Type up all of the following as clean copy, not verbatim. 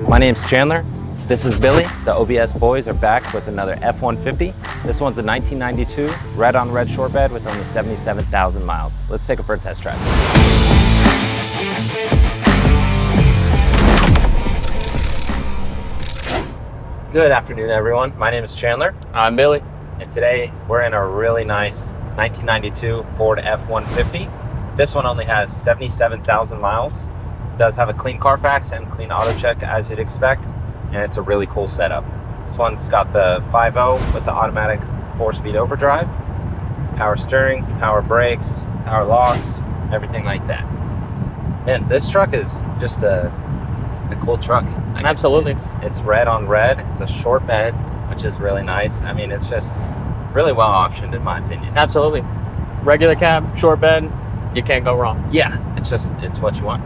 My name's Chandler. This is Billy. The OBS boys are back with another F-150. This one's a 1992 red on red short bed with only 77,000 miles. Let's take it for a test drive. Good afternoon, everyone. My name is Chandler. I'm Billy. And today we're in a really nice 1992 Ford F-150. This one only has 77,000 miles. It does have a clean Carfax and clean Autocheck as you'd expect. And it's a really cool setup. This one's got the 5.0 with the automatic 4-speed overdrive, power steering, power brakes, power locks, everything like that. Man, this truck is just a cool truck. Absolutely. It's red on red. It's a short bed, which is really nice. I mean, it's just really well optioned in my opinion. Absolutely. Regular cab, short bed, you can't go wrong. Yeah, it's what you want.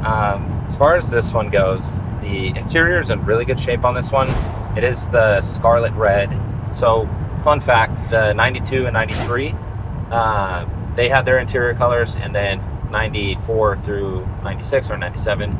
As far as this one goes, the interior is in really good shape on this one. It is the Scarlet Red. So, fun fact, the 92 and 93, they had their interior colors, and then 94 through 96 or 97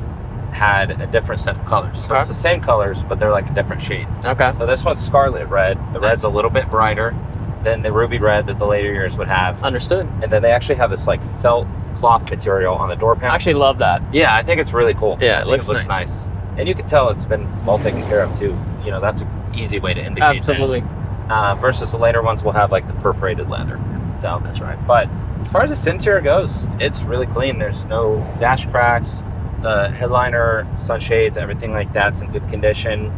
had a different set of colors. So okay. It's the same colors, but they're like a different shade. Okay. So this one's Scarlet Red. The red's a little bit brighter than the ruby red that the later years would have. Understood. And then they actually have this like felt cloth material on the door panel. I actually love that. Yeah, I think it's really cool. Yeah, it looks nice. And you can tell it's been well taken care of too. You know, that's an easy way to indicate Absolutely. that. Versus the later ones will have like the perforated leather. So that's right. But as far as this interior goes, it's really clean. There's no dash cracks. The headliner, sunshades, everything like that's in good condition.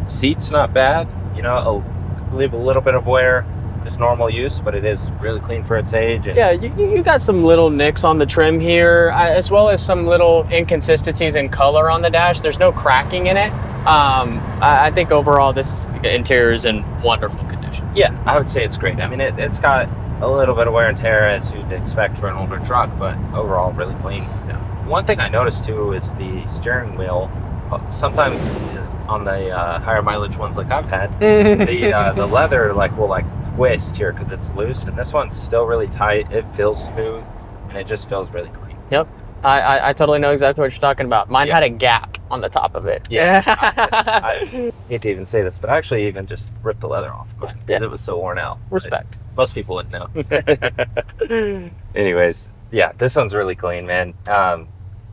Seats not bad. You know, I believe a little bit of wear is normal use, but it is really clean for its age. And yeah, you got some little nicks on the trim here, as well as some little inconsistencies in color on the dash. There's no cracking in it. I think overall this interior is in wonderful condition. Yeah, I would say it's great. I mean, it's got a little bit of wear and tear as you'd expect for an older truck, but overall really clean. Yeah. One thing I noticed too is the steering wheel. Sometimes on the higher mileage ones like I've had, the leather will twist here because it's loose, and this one's still really tight. It feels smooth, and it just feels really clean. Yep. I totally know exactly what you're talking about. Mine had a gap on the top of it. Yeah. I hate to even say this, but I actually even just ripped the leather off because it was so worn out. Respect. Most people wouldn't know. Anyways, yeah, this one's really clean, man.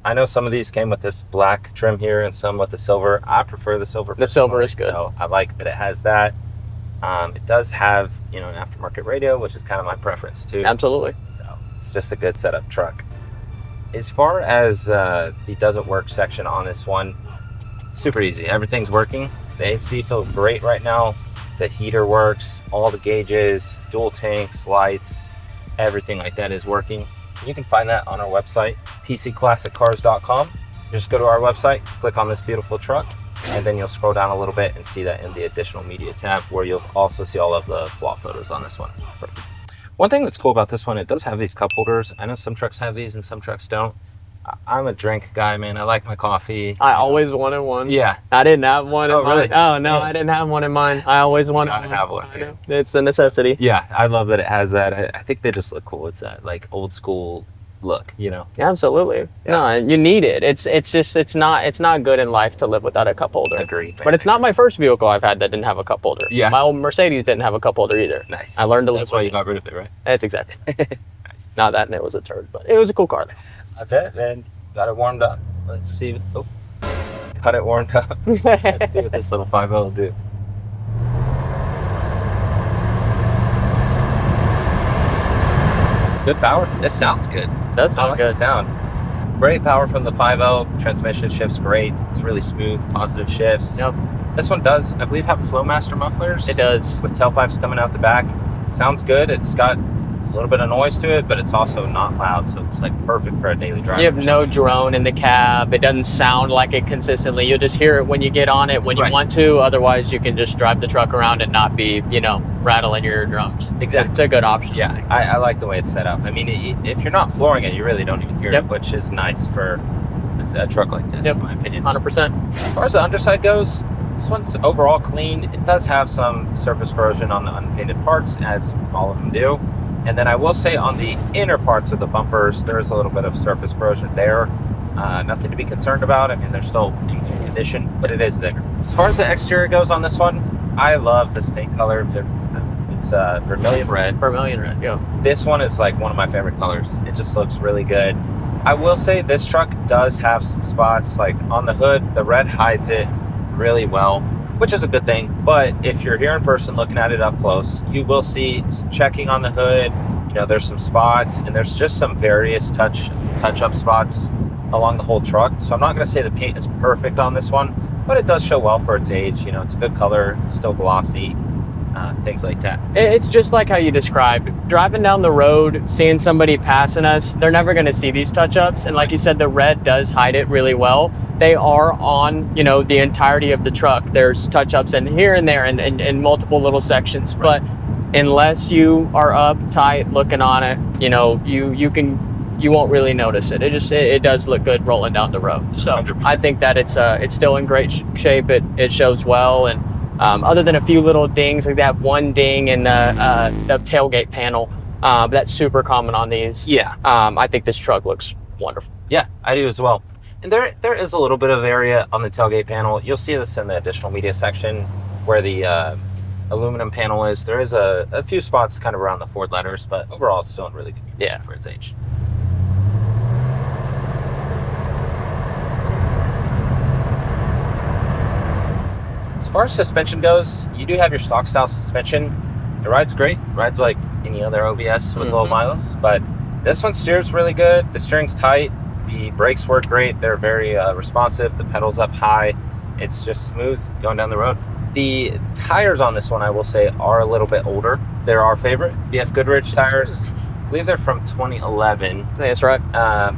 I know some of these came with this black trim here and some with the silver. I prefer the silver. The silver is good. So I like that it has that. It does have, an aftermarket radio, which is kind of my preference too. Absolutely. So it's just a good setup truck. As far as the doesn't work section on this one, it's super easy. Everything's working. The AC feels great right now. The heater works, all the gauges, dual tanks, lights, everything like that is working. You can find that on our website, tcclassiccars.com. Just go to our website, click on this beautiful truck, and then you'll scroll down a little bit and see that in the additional media tab where you'll also see all of the flaw photos on this one. Perfect. One thing that's cool about this one, it does have these cup holders. I know some trucks have these and some trucks don't. I'm a drink guy, man. I like my coffee. I always wanted one. Yeah. I didn't have one in really? mine. Oh, no, I didn't have one in mine. I always wanted one. I have one. I know. It's a necessity. Yeah, I love that it has that. I think they just look cool. It's that like old school look, Yeah, absolutely. Yeah. No, you need it. It's not good in life to live without a cup holder. Agreed. But it's not my first vehicle I've had that didn't have a cup holder. Yeah. My old Mercedes didn't have a cup holder either. Nice. I learned to live That's why with you it. got rid of it, right? That's exactly. Nice. Not that, and it was a turd, but it was a cool car. I bet, man. Got it warmed up. Let's see. Oh, got it warmed up. Let's see what this little 5.0 will do. Good power. This sounds good. Does sound I like good. the sound. Great power from the 5.0. Transmission shifts great. It's really smooth, positive shifts. Yep. This one does, I believe, have Flowmaster mufflers. It does. With tailpipes coming out the back. Sounds good. It's got a little bit of noise to it, but it's also not loud, so it's like perfect for a daily drive. You have no drone in the cab. It doesn't sound like it consistently. You'll just hear it when you get on it when you want to. Otherwise, you can just drive the truck around and not be, rattling your eardrums. Exactly. It's a good option. Yeah, I like the way it's set up. I mean, if you're not flooring it, you really don't even hear it, which is nice for a truck like this, in my opinion. 100%. As far as the underside goes, this one's overall clean. It does have some surface corrosion on the unpainted parts, as all of them do. And then I will say on the inner parts of the bumpers, there's a little bit of surface corrosion there. Nothing to be concerned about. I mean, they're still in good condition, but it is there. As far as the exterior goes on this one, I love this paint color. It's Vermilion Red. Vermilion Red, yeah. This one is like one of my favorite colors. It just looks really good. I will say this truck does have some spots, like on the hood, the red hides it really well, which is a good thing. But if you're here in person looking at it up close, you will see some checking on the hood. You know, there's some spots, and there's just some various touch-up spots along the whole truck. So I'm not going to say the paint is perfect on this one, but it does show well for its age. You know, it's a good color, it's still glossy, things like that. It's just like how you described. Driving down the road, seeing somebody passing us, they're never going to see these touch-ups. And like you said, the red does hide it really well. They are on, you know, the entirety of the truck. There's touch-ups in here and there and multiple little sections. Right. But unless you are uptight looking on it, you know, you won't really notice it. It does look good rolling down the road. So 100%. I think that it's still in great shape. It shows well, and other than a few little dings, like that one ding in the tailgate panel, that's super common on these. Yeah. I think this truck looks wonderful. Yeah, I do as well. And there is a little bit of area on the tailgate panel. You'll see this in the additional media section where the aluminum panel is. There is a few spots kind of around the Ford letters, but overall it's still in really good condition for its age. As far as suspension goes, you do have your stock style suspension. It rides great. It rides like any other OBS with low miles, but this one steers really good. The steering's tight. The brakes work great. They're very responsive. The pedals up high. It's just smooth going down the road. The tires on this one, I will say, are a little bit older. They're our favorite BF Goodrich tires. I believe they're from 2011. That's right.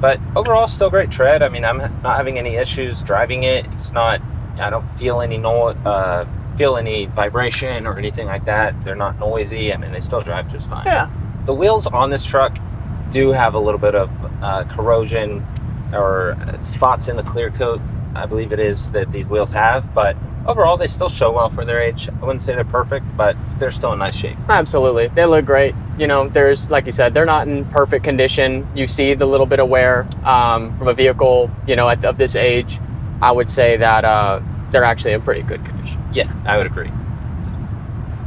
But overall, still great tread. I mean, I'm not having any issues driving it. It's not. I don't feel any vibration or anything like that. They're not noisy. I mean, they still drive just fine. Yeah. The wheels on this truck do have a little bit of corrosion or spots in the clear coat, I believe it is, that these wheels have, but overall they still show well for their age. I wouldn't say they're perfect, but they're still in nice shape. Absolutely. They look great. You know, there's, like you said, they're not in perfect condition. You see the little bit of wear from a vehicle, you know, of this age. I would say that they're actually in pretty good condition. Yeah, I would agree.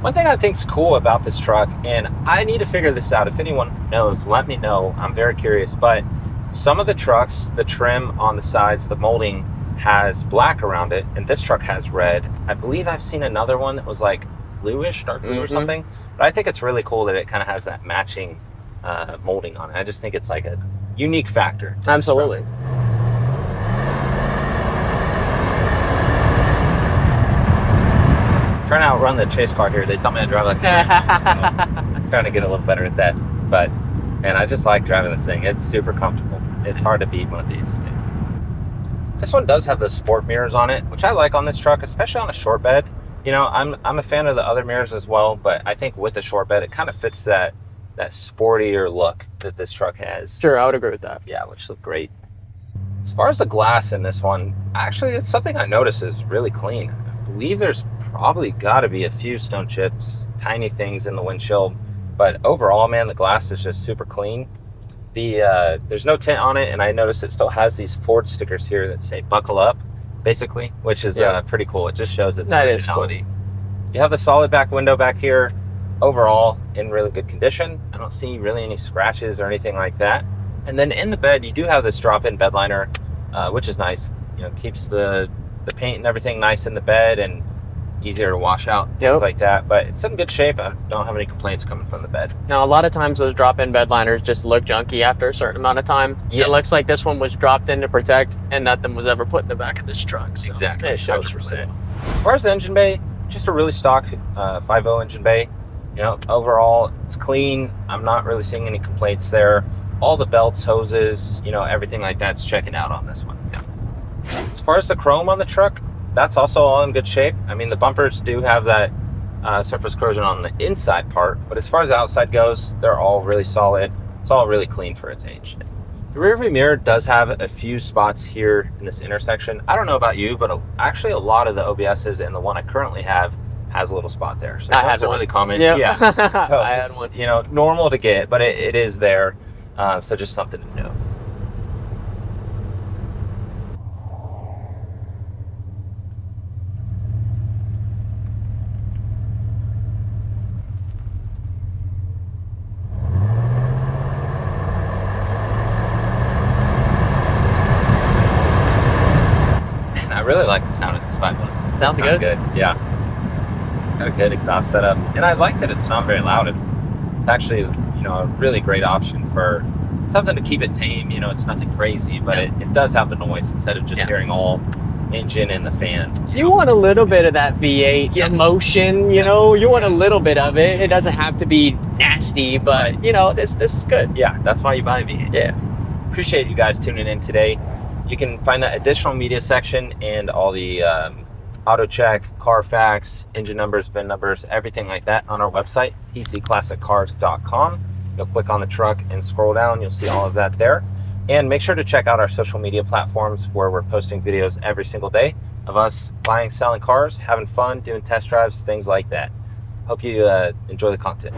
One thing I think is cool about this truck, and I need to figure this out. If anyone knows, let me know. I'm very curious. But some of the trucks, the trim on the sides, the molding has black around it, and this truck has red. I believe I've seen another one that was like bluish, dark blue or something. But I think it's really cool that it kind of has that matching molding on it. I just think it's like a unique factor. Absolutely. Trying to outrun the chase car here. They tell me I drive like I'm trying to get a little better at that. But, and I just like driving this thing. It's super comfortable. It's hard to beat one of these. This one does have the sport mirrors on it, which I like on this truck, especially on a short bed. You know, I'm a fan of the other mirrors as well, but I think with a short bed, it kind of fits that sportier look that this truck has. Sure, I would agree with that. Yeah, which look great. As far as the glass in this one, actually, it's something I notice is really clean. I believe there's probably got to be a few stone chips, tiny things in the windshield, but overall, man, the glass is just super clean. There's no tint on it, and I noticed it still has these Ford stickers here that say "buckle up," basically, which is pretty cool. It just shows its originality. You have the solid back window back here. Overall, in really good condition. I don't see really any scratches or anything like that. And then in the bed, you do have this drop-in bed liner, which is nice. You know, keeps the paint and everything nice in the bed and easier to wash out, things like that. But it's in good shape. I don't have any complaints coming from the bed. Now, a lot of times those drop-in bed liners just look junky after a certain amount of time. Yes. It looks like this one was dropped in to protect, and nothing was ever put in the back of this truck. So exactly. It shows 100%. As far as the engine bay, just a really stock 5.0 engine bay. You know, overall, it's clean. I'm not really seeing any complaints there. All the belts, hoses, you know, everything like that's checking out on this one. Yeah. As far as the chrome on the truck, that's also all in good shape. I mean, the bumpers do have that surface corrosion on the inside part, but as far as the outside goes, they're all really solid. It's all really clean for its age. The rear view mirror does have a few spots here in this intersection. I don't know about you, but actually a lot of the OBSs and the one I currently have has a little spot there. So that's really common. Yep. Yeah. So I had one. You know, normal to get, but it is there. So just something to know. really like the sound of this $5. Sounds good. Yeah. Got a good exhaust setup. And I like that it's not very loud. It's actually, you know, a really great option for something to keep it tame. You know, it's nothing crazy, but it does have the noise instead of just hearing all engine and the fan. You want a little bit of that V8 emotion, you know, you want a little bit of it. It doesn't have to be nasty, but you know, this is good. Yeah, that's why you buy a V8. Yeah. Appreciate you guys tuning in today. You can find that additional media section and all the Autocheck, Carfax, engine numbers, VIN numbers, everything like that on our website, pcclassiccars.com. You'll click on the truck and scroll down. You'll see all of that there. And make sure to check out our social media platforms where we're posting videos every single day of us buying, selling cars, having fun, doing test drives, things like that. Hope you enjoy the content.